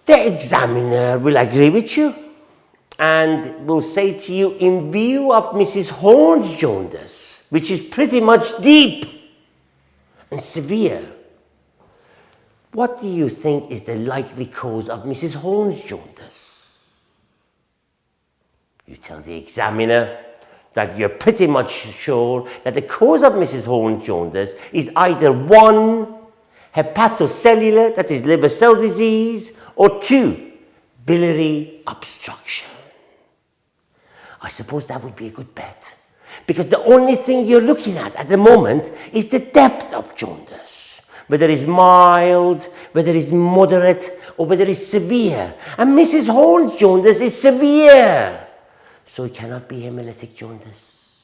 The examiner will agree with you and will say to you, in view of Mrs. Horne's jaundice, which is pretty much deep and severe, what do you think is the likely cause of Mrs. Horne's jaundice? You tell the examiner that you're pretty much sure that the cause of Mrs. Horne's jaundice is either 1, hepatocellular, that is liver cell disease, or 2, biliary obstruction. I suppose that would be a good bet, because the only thing you're looking at the moment is the depth of jaundice, whether it's mild, whether it's moderate, or whether it's severe. And Mrs. Horne's jaundice is severe, so it cannot be hemolytic jaundice,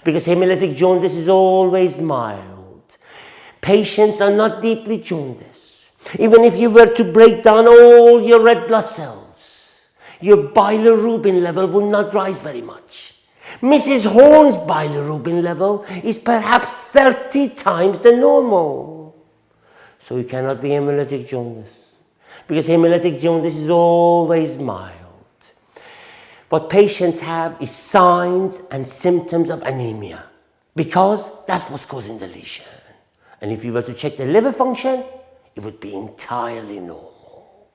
because hemolytic jaundice is always mild. Patients are not deeply jaundiced. Even if you were to break down all your red blood cells, your bilirubin level will not rise very much. Mrs. Horne's bilirubin level is perhaps 30 times the normal. So it cannot be hemolytic jaundice, because hemolytic jaundice is always mild. What patients have is signs and symptoms of anemia, because that's what's causing the lesion. And if you were to check the liver function, it would be entirely normal.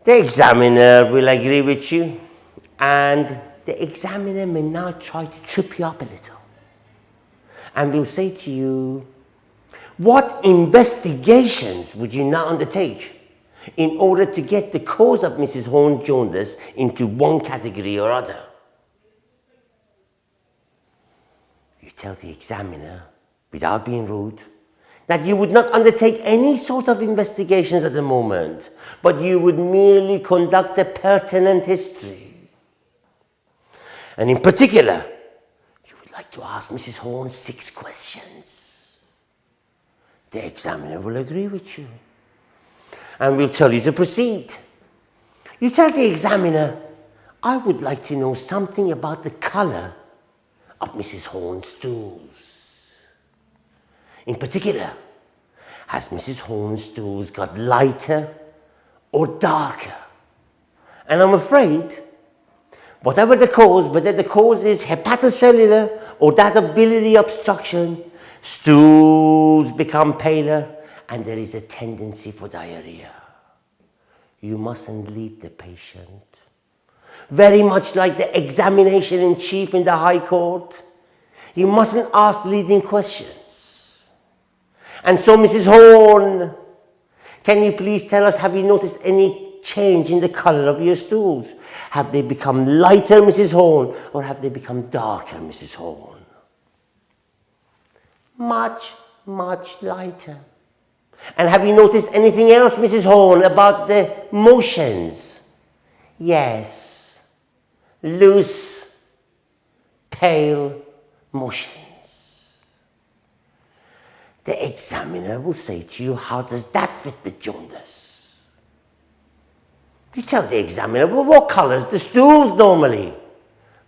The examiner will agree with you, and the examiner may now try to trip you up a little, and will say to you, what investigations would you now undertake in order to get the cause of Mrs. Horne's jaundice into one category or other? You tell the examiner, without being rude, that you would not undertake any sort of investigations at the moment, but you would merely conduct a pertinent history. And in particular, you would like to ask Mrs. Horne 6 questions. The examiner will agree with you and will tell you to proceed. You tell the examiner, I would like to know something about the color of Mrs. Horne's stools. In particular, has Mrs. Horne's stools got lighter or darker? And I'm afraid, whatever the cause, whether the cause is hepatocellular or that of biliary obstruction, stools become paler and there is a tendency for diarrhea. You mustn't lead the patient. Very much like the examination in chief in the High Court, you mustn't ask leading questions. And so, Mrs. Horne, can you please tell us, have you noticed any change in the color of your stools? Have they become lighter, Mrs. Horne, or have they become darker, Mrs. Horne? Much, much lighter. And have you noticed anything else, Mrs. Horne, about the motions? Yes. Loose, pale motions. The examiner will say to you, how does that fit with jaundice? You tell the examiner, well, what colors the stools normally?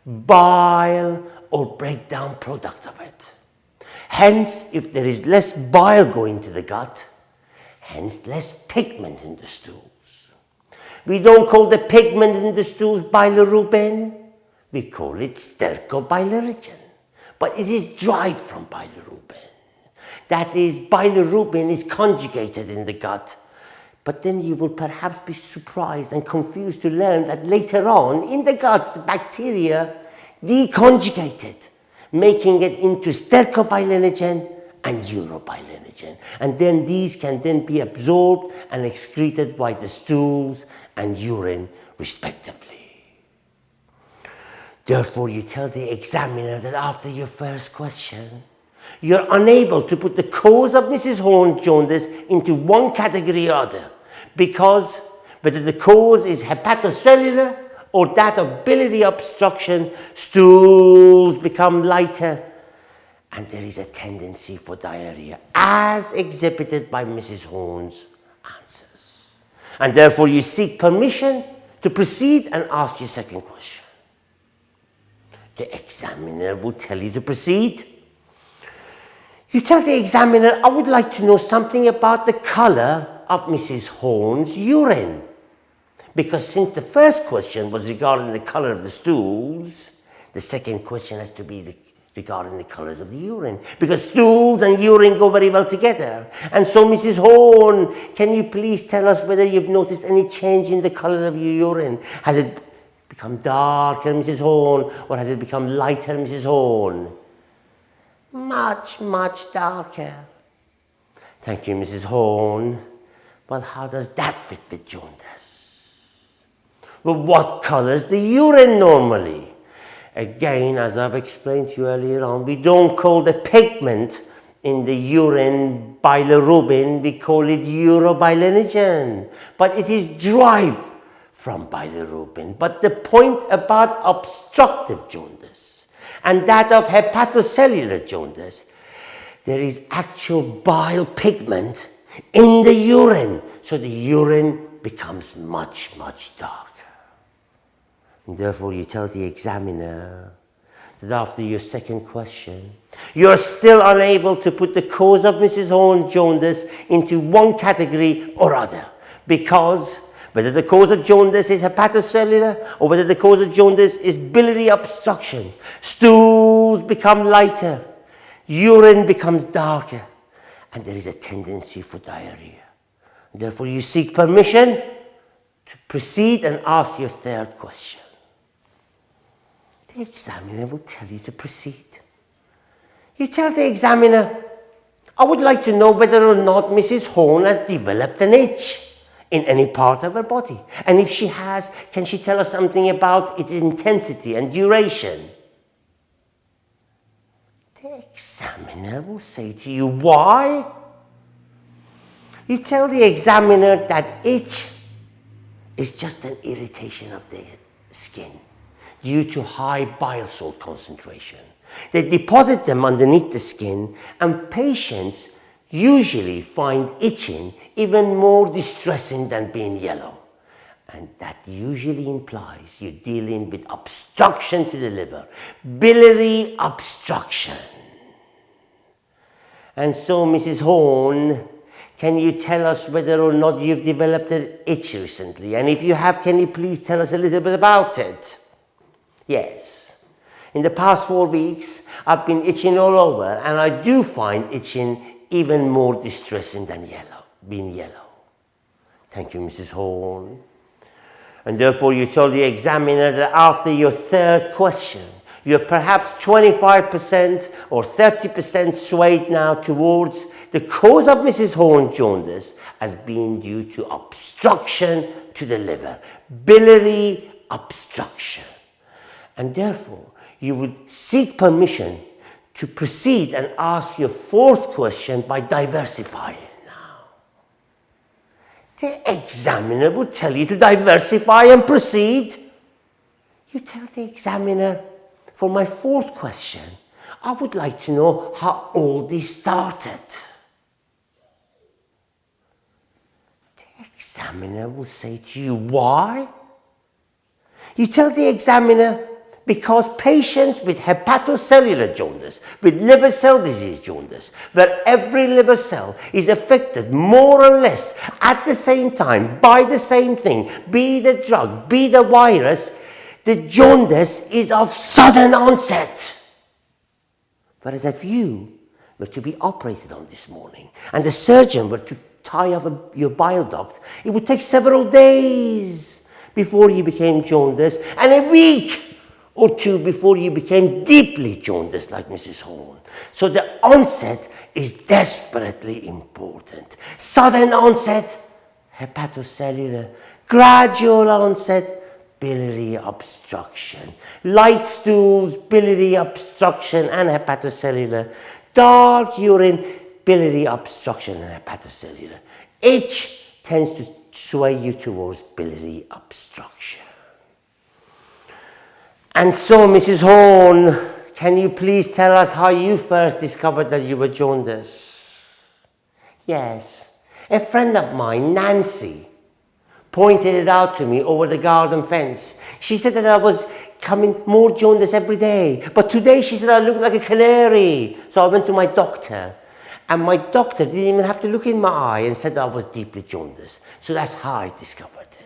Bile or breakdown product of it. Hence, if there is less bile going to the gut, hence less pigment in the stools. We don't call the pigment in the stools bilirubin, we call it sterko biliurogen, but it is derived from bilirubin. That is, bilirubin is conjugated in the gut. But then you will perhaps be surprised and confused to learn that later on in the gut, the bacteria deconjugated, making it into sterko biliurogen and urobilinogen. And then these can then be absorbed and excreted by the stools and urine, respectively. Therefore, you tell the examiner that after your first question, you're unable to put the cause of Mrs. Horne's jaundice into one category or other, because whether the cause is hepatocellular or that of biliary obstruction, stools become lighter and there is a tendency for diarrhea, as exhibited by Mrs. Horne's answers. And therefore you seek permission to proceed and ask your second question. The examiner will tell you to proceed. You tell the examiner, I would like to know something about the color of Mrs. Horne's urine. Because since the first question was regarding the color of the stools, the second question has to be regarding the colors of the urine. Because stools and urine go very well together. And so, Mrs. Horne, can you please tell us whether you've noticed any change in the color of your urine? Has it become darker, Mrs. Horne, or has it become lighter, Mrs. Horne? Much, much darker. Thank you, Mrs. Horne. Well, how does that fit with jaundice? Well, what colors the urine normally? Again, as I've explained to you earlier on, we don't call the pigment in the urine bilirubin, we call it urobilinogen. But it is derived from bilirubin. But the point about obstructive jaundice and that of hepatocellular jaundice, there is actual bile pigment in the urine. So the urine becomes much, much darker. And therefore, you tell the examiner that after your second question, you are still unable to put the cause of Mrs. Horne's jaundice into one category or other, because whether the cause of jaundice is hepatocellular or whether the cause of jaundice is biliary obstructions, stools become lighter, urine becomes darker, and there is a tendency for diarrhea. Therefore, you seek permission to proceed and ask your third question. The examiner will tell you to proceed. You tell the examiner, I would like to know whether or not Mrs. Horne has developed an itch in any part of her body. And if she has, can she tell us something about its intensity and duration? The examiner will say to you, why? You tell the examiner that itch is just an irritation of the skin due to high bile salt concentration. They deposit them underneath the skin, and patients usually find itching even more distressing than being yellow. And that usually implies you're dealing with obstruction to the liver, biliary obstruction. And so, Mrs. Horne, can you tell us whether or not you've developed an itch recently? And if you have, can you please tell us a little bit about it? Yes. In the past 4 weeks, I've been itching all over, and I do find itching even more distressing than being yellow. Thank you, Mrs. Horne. And therefore, you told the examiner that after your third question, you're perhaps 25% or 30% swayed now towards the cause of Mrs. Horne's jaundice as being due to obstruction to the liver, biliary obstruction. And therefore, you would seek permission to proceed and ask your fourth question by diversifying now. The examiner would tell you to diversify and proceed. You tell the examiner, for my fourth question, I would like to know how all this started. The examiner will say to you, why? You tell the examiner, because patients with hepatocellular jaundice, with liver cell disease jaundice, where every liver cell is affected more or less at the same time by the same thing, be the drug, be the virus, the jaundice is of sudden onset. Whereas if you were to be operated on this morning and the surgeon were to tie up your bile duct, it would take several days before you became jaundiced, and a week or two before you became deeply jaundiced like Mrs. Horne. So the onset is desperately important. Sudden onset, hepatocellular. Gradual onset, biliary obstruction. Light stools, biliary obstruction and hepatocellular. Dark urine, biliary obstruction and hepatocellular. Itch tends to sway you towards biliary obstruction. And so, Mrs. Horne, can you please tell us how you first discovered that you were jaundiced? Yes. A friend of mine, Nancy, pointed it out to me over the garden fence. She said that I was becoming more jaundiced every day. But today she said I looked like a canary. So I went to my doctor. And my doctor didn't even have to look in my eye and said I was deeply jaundiced. So that's how I discovered it.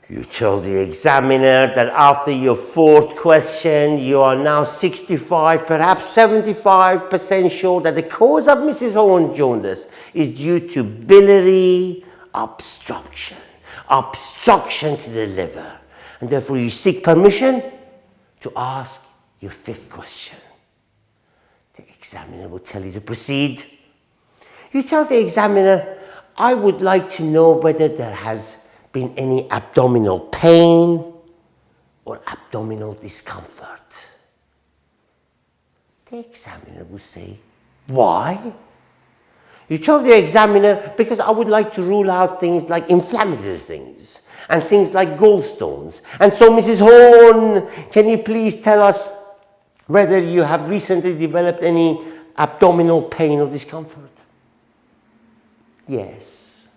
You told the examiner that after your fourth question, you are now 65, perhaps 75% sure that the cause of Mrs. Horn's jaundice is due to biliary obstruction, obstruction to the liver. And therefore you seek permission to ask your fifth question. The examiner will tell you to proceed. You tell the examiner, I would like to know whether there has been any abdominal pain or abdominal discomfort. The examiner will say, why? You tell the examiner, because I would like to rule out things like inflammatory things and things like gallstones. And so, Mrs. Horn, can you please tell us whether you have recently developed any abdominal pain or discomfort? Yes.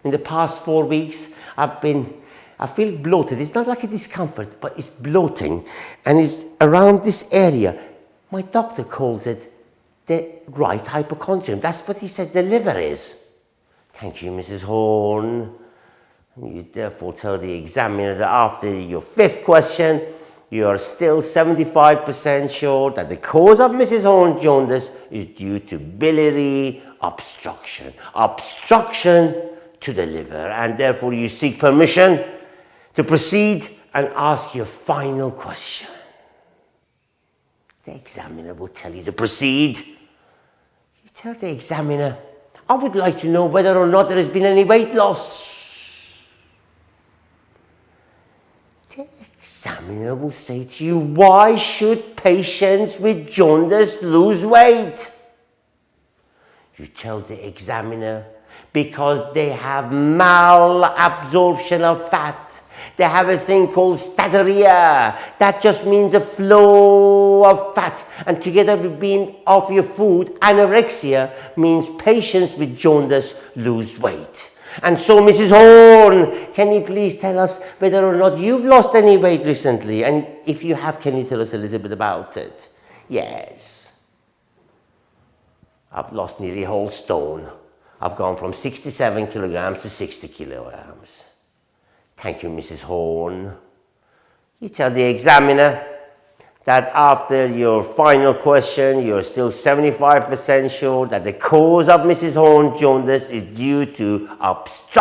In the past 4 weeks, I feel bloated. It's not like a discomfort, but it's bloating. And it's around this area. My doctor calls it the right hypochondrium. That's what he says the liver is. Thank you, Mrs. Horn. You therefore tell the examiner that after your fifth question, you are still 75% sure that the cause of Mrs. Horn's jaundice is due to biliary obstruction. Obstruction to the liver, and therefore you seek permission to proceed and ask your final question. The examiner will tell you to proceed. You tell the examiner, I would like to know whether or not there has been any weight loss. The examiner will say to you, why should patients with jaundice lose weight? You tell the examiner, because they have malabsorption of fat. They have a thing called diarrhoea. That just means a flow of fat. And together with being off your food, anorexia means patients with jaundice lose weight. And so, Mrs. Horn, can you please tell us whether or not you've lost any weight recently? And if you have, can you tell us a little bit about it? Yes. I've lost nearly a whole stone. I've gone from 67 kilograms to 60 kilograms. Thank you, Mrs. Horn. You tell the examiner that after your final question, you're still 75% sure that the cause of Mrs. Horn's jaundice is due to obstruction